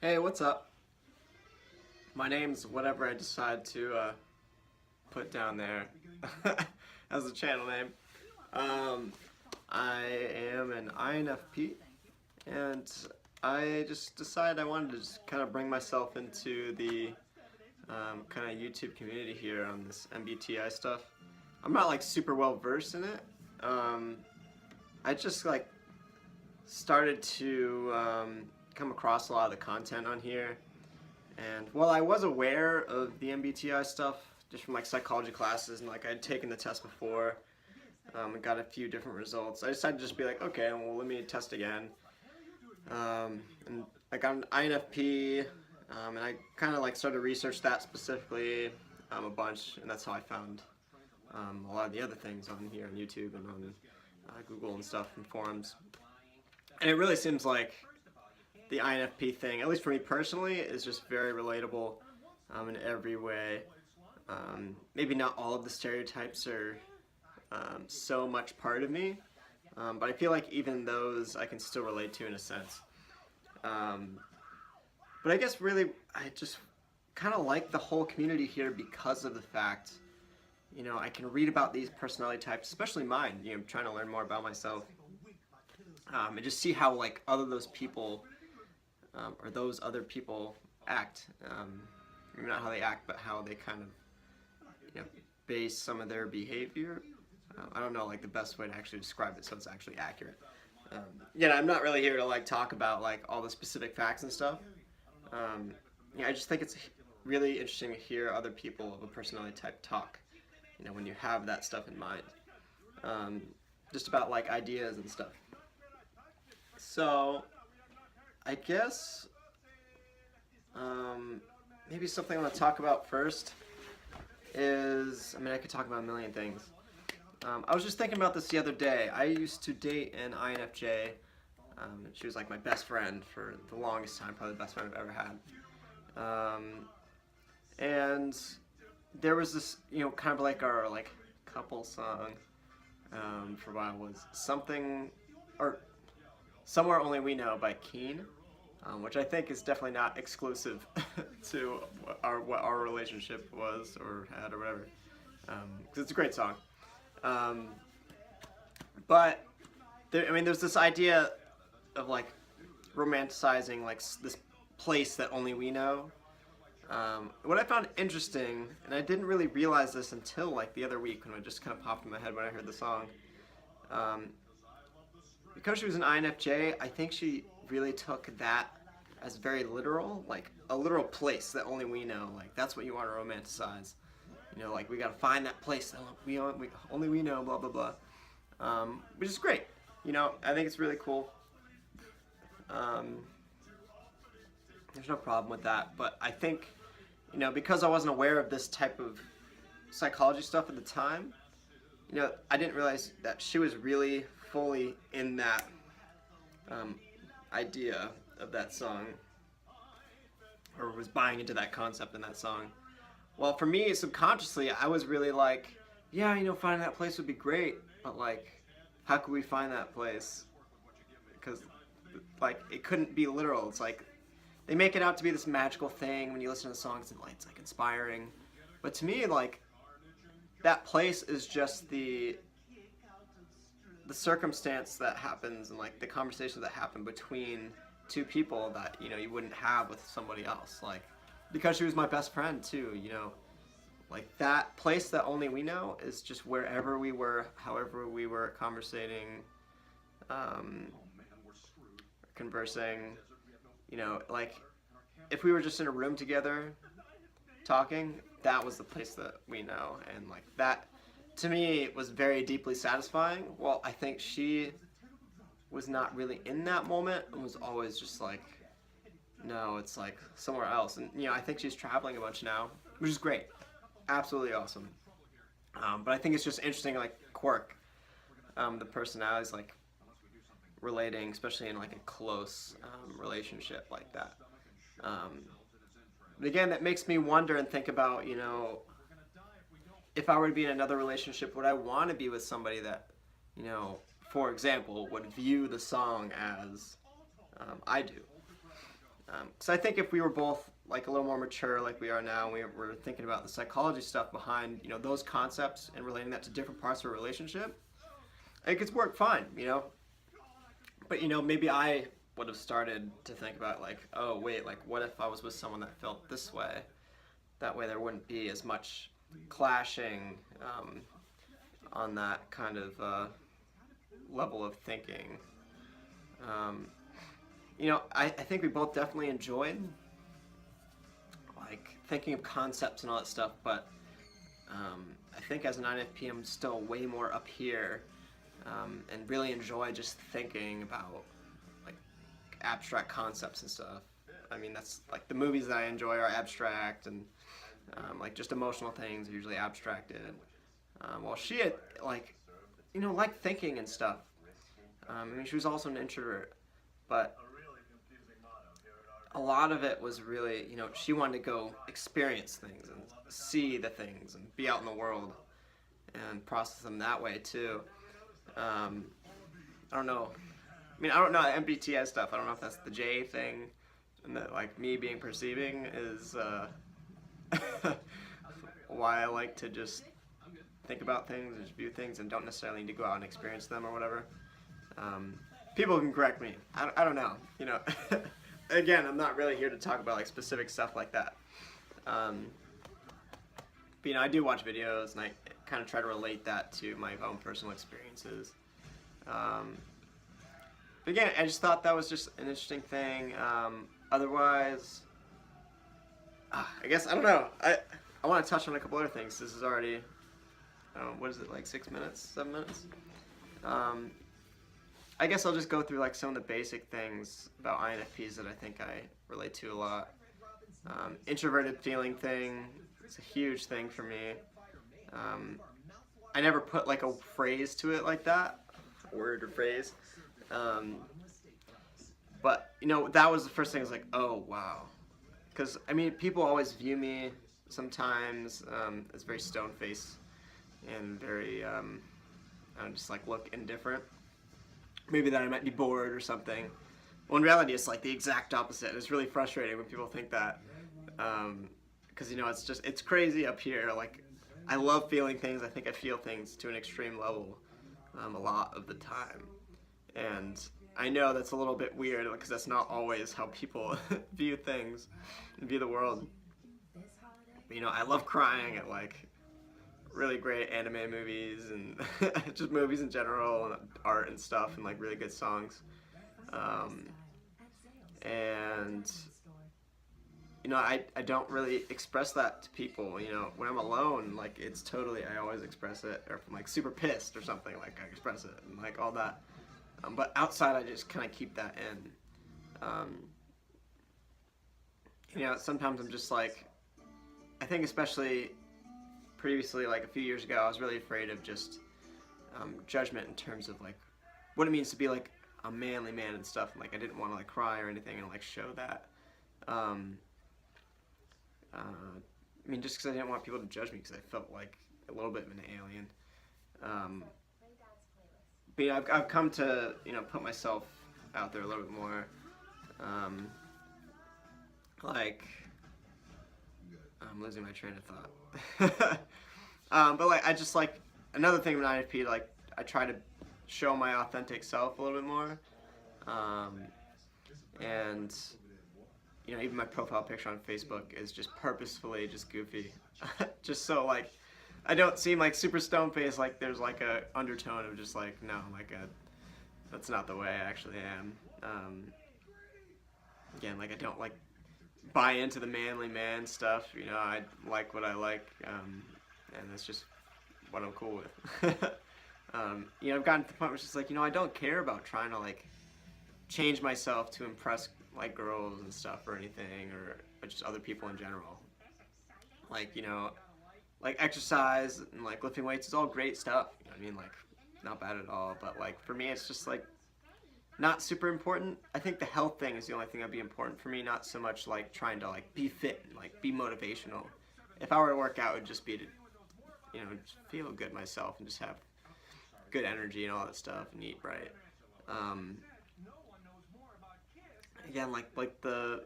Hey, what's up? My name's whatever I decide to put down there as a channel name. Um, I am an INFP, and I just decided I wanted to just kind of bring myself into the kind of YouTube community here on this MBTI stuff. I'm not like super well versed in it. Um, I just like started to come across a lot of the content on here. And while I was aware of the MBTI stuff just from like psychology classes and like I'd taken the test before and got a few different results, I decided to just be like, okay, well let me test again. And I got an INFP, and I kind of like started to research that specifically a bunch, and that's how I found a lot of the other things on here on YouTube and on Google and stuff and forums. And it really seems like the INFP thing, at least for me personally, is just very relatable in every way. Maybe not all of the stereotypes are so much part of me, but I feel like even those I can still relate to in a sense. But I guess really I just kind of like the whole community here because of the fact, I can read about these personality types, especially mine, trying to learn more about myself, and just see how like those people or those other people act. Maybe not how they act, but how they kind of base some of their behavior. I don't know like the best way to actually describe it so it's actually accurate. I'm not really here to like talk about like all the specific facts and stuff. I just think it's really interesting to hear other people of a personality type talk. When you have that stuff in mind, just about like ideas and stuff. So I guess maybe something I want to talk about first is, I could talk about a million things. I was just thinking about this the other day. I used to date an INFJ. She was like my best friend for the longest time, probably the best friend I've ever had. And there was this, kind of like our like couple song for a while was something, or Somewhere Only We Know by Keen, which I think is definitely not exclusive to what our relationship was or had or whatever, because it's a great song. But there's this idea of like romanticizing like this place that only we know. What I found interesting, and I didn't really realize this until like the other week when it just kind of popped in my head when I heard the song. Because she was an INFJ, I think she really took that as very literal, like a literal place that only we know. Like that's what you want to romanticize. Like we gotta find that place that only we know, blah blah blah. Which is great. I think it's really cool. There's no problem with that, but I think, because I wasn't aware of this type of psychology stuff at the time, I didn't realize that she was really fully in that idea of that song, or was buying into that concept in that song. Well, for me, subconsciously, I was really like, yeah, finding that place would be great, but like, how could we find that place? Because like, it couldn't be literal. It's like, they make it out to be this magical thing when you listen to the songs and like, it's like inspiring. But to me, like, that place is just the circumstance that happens and like the conversations that happen between two people that you wouldn't have with somebody else. Like, because she was my best friend too, like that place that only we know is just wherever we were, however we were conversating, conversing, like if we were just in a room together talking, that was the place that we know. And like that to me was very deeply satisfying. Well, I think she was not really in that moment and was always just like, no, it's like somewhere else. And I think she's traveling a bunch now, which is great, absolutely awesome. But I think it's just interesting, like quirk, the personalities like relating, especially in like a close relationship like that. But again, that makes me wonder and think about, if I were to be in another relationship, would I want to be with somebody that, for example, would view the song as I do? Because I think if we were both like a little more mature like we are now, and we were thinking about the psychology stuff behind, you know, those concepts and relating that to different parts of a relationship, it could work fine, you know. But, you know, maybe I would have started to think about like, oh wait, like what if I was with someone that felt this way? That way there wouldn't be as much clashing on that kind of level of thinking. You know, I think we both definitely enjoyed like thinking of concepts and all that stuff, but I think as an INFP I'm still way more up here, and really enjoy just thinking about like abstract concepts and stuff. I mean, that's like the movies that I enjoy are abstract, and like just emotional things are usually abstracted. While she had like, you know, like thinking and stuff. I mean, she was also an introvert, but a lot of it was really, you know, she wanted to go experience things and see the things and be out in the world and process them that way too. I don't know. I mean, I don't know MBTI stuff. I don't know if that's the J thing, and that like me being perceiving is why I like to just think about things and just view things and don't necessarily need to go out and experience them or whatever. People can correct me. I don't know. You know, again, I'm not really here to talk about like specific stuff like that. But you know, I do watch videos and I kind of try to relate that to my own personal experiences. But again, I just thought that was just an interesting thing. Otherwise, I guess, I don't know. I want to touch on a couple other things. This is already, what is it, like 6 minutes, 7 minutes? I guess I'll just go through like some of the basic things about INFPs that I think I relate to a lot. Introverted feeling thing, it's a huge thing for me. I never put like a phrase to it like that, word or phrase. But, you know, that was the first thing. I was like, oh, wow. Because, I mean, people always view me sometimes as very stone-faced and very, I don't just like look indifferent. Maybe that I might be bored or something. Well, in reality, it's like the exact opposite. It's really frustrating when people think that. Because, you know, it's crazy up here. Like, I love feeling things. I think I feel things to an extreme level a lot of the time. And I know that's a little bit weird because that's not always how people view things and view the world. But, you know, I love crying at like really great anime movies and just movies in general and art and stuff and like really good songs. And you know, I don't really express that to people. You know, when I'm alone, like it's totally, I always express it. Or if I'm like super pissed or something, like I express it and like all that. But outside, I just kind of keep that in. You know, sometimes I'm just like, I think especially previously, like a few years ago, I was really afraid of just judgment in terms of like what it means to be like a manly man and stuff. And, like I didn't want to like cry or anything and like show that. I mean, just because I didn't want people to judge me because I felt like a little bit of an alien. But yeah, I've come to, you know, put myself out there a little bit more. Like, I'm losing my train of thought. But like, I just like, another thing with INFP, like, I try to show my authentic self a little bit more. And, you know, even my profile picture on Facebook is just purposefully just goofy. Just so like, I don't seem like super stone-faced, like there's like a undertone of just like, no, like that's not the way I actually am. Again, like I don't like buy into the manly man stuff, you know, I like what I like, and that's just what I'm cool with. You know, I've gotten to the point where it's just like, you know, I don't care about trying to like change myself to impress like girls and stuff or anything, or just other people in general. Like, you know, like exercise and like lifting weights is all great stuff, you know what I mean, like not bad at all, but like for me it's just like not super important. I think the health thing is the only thing that'd be important for me, not so much like trying to like be fit and like be motivational. If I were to work out, it would just be to, you know, just feel good myself and just have good energy and all that stuff and eat right. Again, like the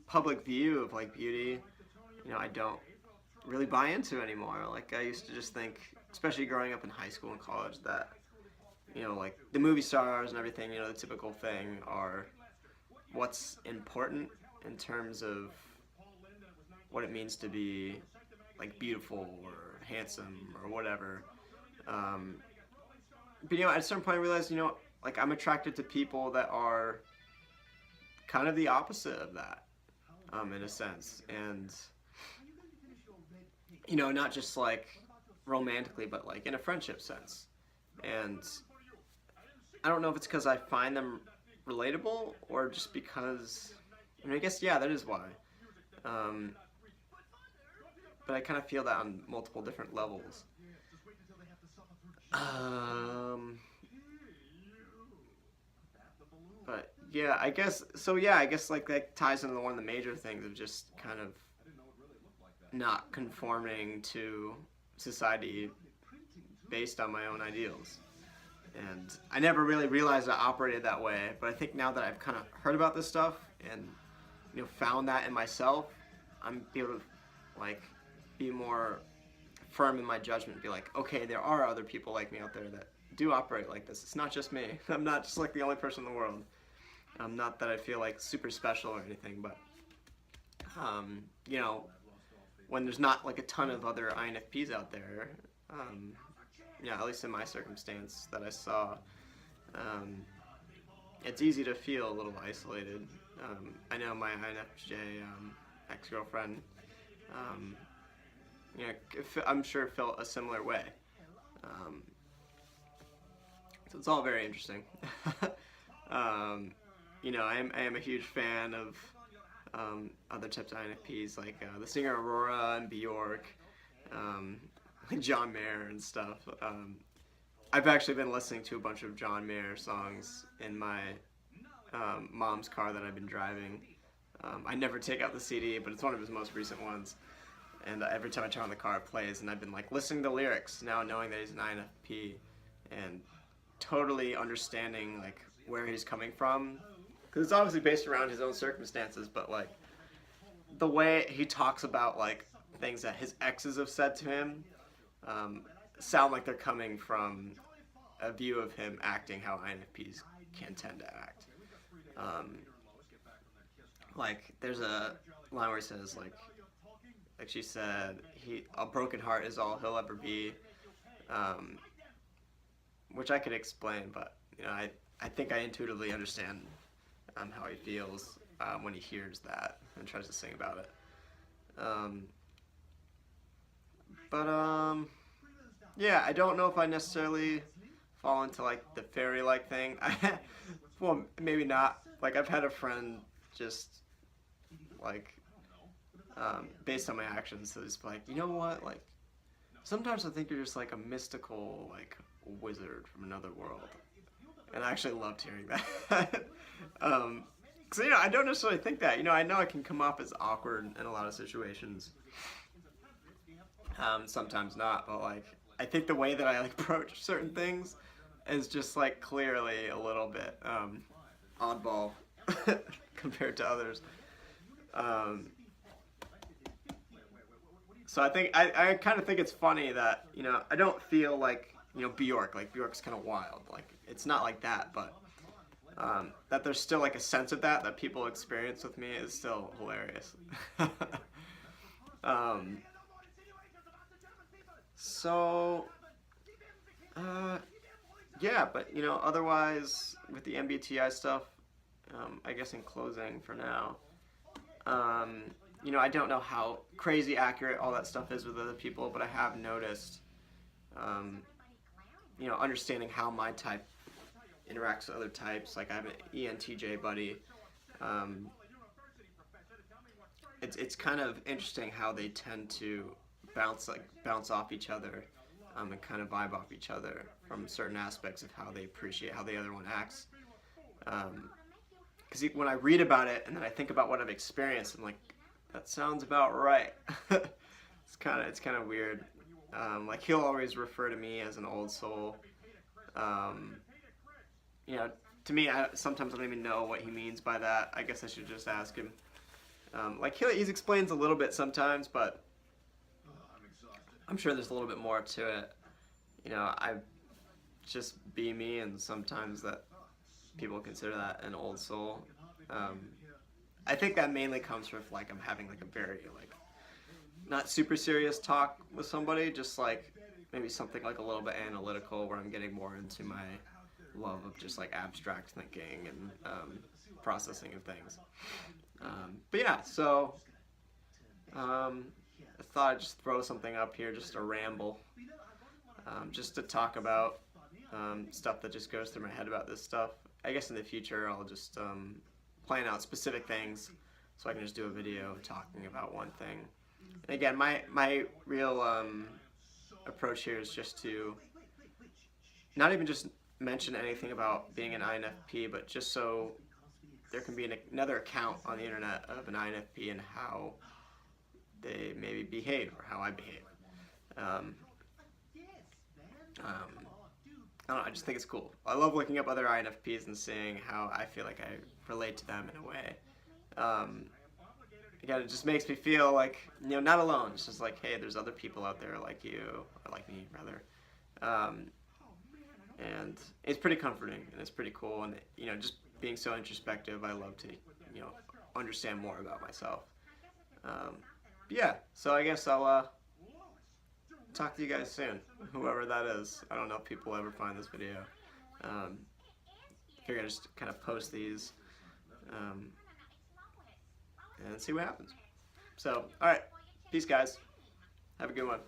public view of like beauty, you know, I don't really buy into anymore. Like I used to just think, especially growing up in high school and college, that, you know, like the movie stars and everything, you know, the typical thing are what's important in terms of what it means to be like beautiful or handsome or whatever. But you know, at a certain point I realized, you know, like I'm attracted to people that are kind of the opposite of that, in a sense. And you know, not just like romantically, but like in a friendship sense. And I don't know if it's because I find them relatable or just because, I mean, I guess, yeah, that is why. But I kind of feel that on multiple different levels. But yeah, I guess, so yeah, I guess like that ties into one of the major things of just kind of not conforming to society based on my own ideals. And I never really realized I operated that way, but I think now that I've kind of heard about this stuff and, you know, found that in myself, I'm able to like be more firm in my judgment, be like, okay, there are other people like me out there that do operate like this. It's not just me. I'm not just like the only person in the world. Not that I feel like super special or anything, but you know, when there's not like a ton of other INFPs out there, yeah, at least in my circumstance that I saw, it's easy to feel a little isolated. I know my INFJ ex-girlfriend, you know, I'm sure felt a similar way. So it's all very interesting. You know, I am a huge fan of other types of INFPs, like the singer Aurora and Bjork, John Mayer and stuff. I've actually been listening to a bunch of John Mayer songs in my mom's car that I've been driving. I never take out the CD, but it's one of his most recent ones. And every time I turn on the car, it plays, and I've been like listening to the lyrics now, knowing that he's an INFP, and totally understanding like where he's coming from, because it's obviously based around his own circumstances, but like the way he talks about like things that his exes have said to him sound like they're coming from a view of him acting how INFPs can tend to act. Like there's a line where he says like she said, a broken heart is all he'll ever be, which I could explain, but you know, I think I intuitively understand how he feels when he hears that and tries to sing about it. Yeah, I don't know if I necessarily fall into like the fairy-like thing. Well, maybe not. Like I've had a friend just like based on my actions, so just like, you know what, like sometimes I think you're just like a mystical like wizard from another world, and I actually loved hearing that. Because you know, I don't necessarily think that. You know I can come off as awkward in a lot of situations. Sometimes not, but like I think the way that I like approach certain things is just like clearly a little bit oddball compared to others. So I think I kind of think it's funny that, you know, I don't feel like, you know, Bjork's kind of wild. Like it's not like that, but that there's still like a sense of that people experience with me is still hilarious. So yeah, but you know, otherwise with the MBTI stuff, I guess in closing for now, you know, I don't know how crazy accurate all that stuff is with other people, but I have noticed, you know, understanding how my type interacts with other types. Like I have an ENTJ buddy. It's kind of interesting how they tend to bounce off each other, and kind of vibe off each other from certain aspects of how they appreciate how the other one acts. Because when I read about it and then I think about what I've experienced, I'm like, that sounds about right. It's kind of weird. Like he'll always refer to me as an old soul. You know, to me, sometimes I don't even know what he means by that. I guess I should just ask him. Like he explains a little bit sometimes, but I'm sure there's a little bit more to it. You know, I just be me, and sometimes that people consider that an old soul. I think that mainly comes from like I'm having like a very like not super serious talk with somebody, just like maybe something like a little bit analytical where I'm getting more into my love of just like abstract thinking and processing of things. But yeah, so I thought I'd just throw something up here, just a ramble, just to talk about stuff that just goes through my head about this stuff. I guess in the future I'll just plan out specific things so I can just do a video talking about one thing. And again, my real approach here is just to not even just mention anything about being an INFP, but just so there can be another account on the internet of an INFP and how they maybe behave or how I behave. I don't know, I just think it's cool. I love looking up other INFPs and seeing how I feel like I relate to them in a way. Again, it just makes me feel like, you know, not alone. It's just like, hey, there's other people out there like you, or like me, rather. And it's pretty comforting, and it's pretty cool, and, you know, just being so introspective, I love to, you know, understand more about myself. Yeah, so I guess I'll talk to you guys soon, whoever that is. I don't know if people will ever find this video. Figure I just kind of post these and see what happens. So, alright, peace guys. Have a good one.